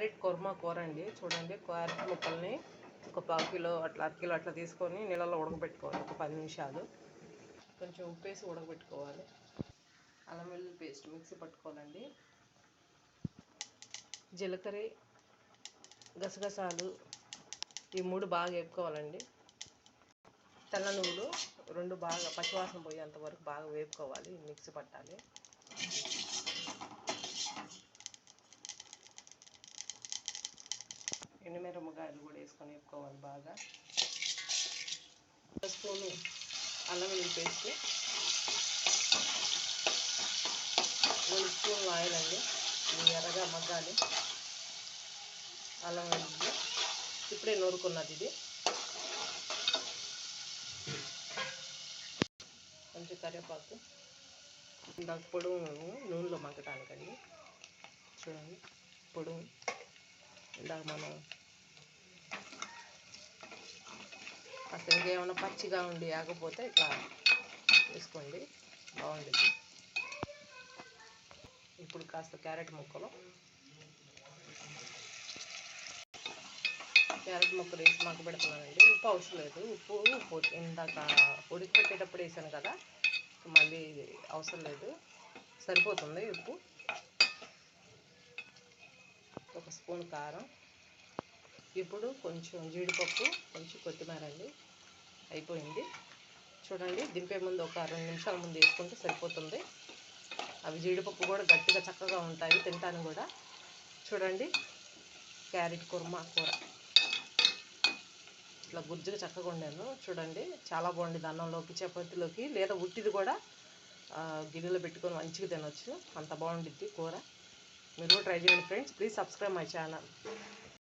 Carrot kurma కూర అండి. చూడండి, క్యారెట్ ముక్కల్ని ఒక పావు కిలో అట్లా అర కిలో అట్లా తీసుకొని నీళ్ళలో ఉడకబెట్టుకోవాలి ఒక 10 నిమిషాలు. కొంచెం ఉప్పు వేసి ఉడకబెట్టుకోవాలి. అల్లం వెల్లుల్లి పేస్ట్ మిక్సీ పట్టుకోవాలండి. జీలకర్ర, గసగసాలు ఈ 3 బాగా వేపుకోవాలండి. తెల్ల నువ్వులు 2 బాగా పచ్చివాసన పోయేంత వరకు బాగా వేపుకోవాలి. మిక్సీ పట్టాలి. ఎండుమిరపకాయలు కూడా వేసుకొని వేపుకోవాలి బాగా. 1 స్పూను అల్లం వెల్లుల్లి పేస్ట్, 2 స్పూన్లు ఆయిల్ అండి. ఇది ఎర్రగా మగ్గాలి. అల్లం వెల్లుల్లి ఇప్పుడే నూరుకున్నది ఇది. కొంచెం కరివేపాకు, ఇందాక పొడుగు నూనెలో మగ్గటానికండి. చూడండి, పొడుగు ఇందాక మనం అసలు ఇంకేమైనా పచ్చిగా ఉండి ఆగపోతే ఇట్లా వేసుకోండి, బాగుంటుంది. ఇప్పుడు కాస్త క్యారెట్ ముక్కలు వేసి మగ్గ పెడుతున్నానండి. ఉప్పు అవసరం లేదు. ఉప్పు ఇందాక ఉడకపెట్టేటప్పుడు వేసాను కదా, మళ్ళీ అవసరం లేదు, సరిపోతుంది ఉప్పు. 1 స్పూన్ కారం, ఇప్పుడు కొంచెం జీడిపప్పు, కొంచెం కొత్తిమీర అండి. అయిపోయింది. చూడండి, దింపే ముందు ఒక 2 నిమిషాల ముందు వేసుకుంటే సరిపోతుంది. అవి జీడిపప్పు కూడా గట్టిగా చక్కగా ఉంటాయి, తింటాను కూడా. చూడండి, క్యారెట్ కుర్మా కూర ఇట్లా గుజ్జుగా చక్కగా వండాను. చూడండి, చాలా బాగుండేది. అన్నంలోకి, చపాతీలోకి, లేదా ఉట్టిది కూడా గిన్నెలో పెట్టుకొని మంచిగా తినొచ్చు. అంత బాగుండిద్ది కూర. మీరు కూడా ట్రై చేయండి friends. Please subscribe my channel.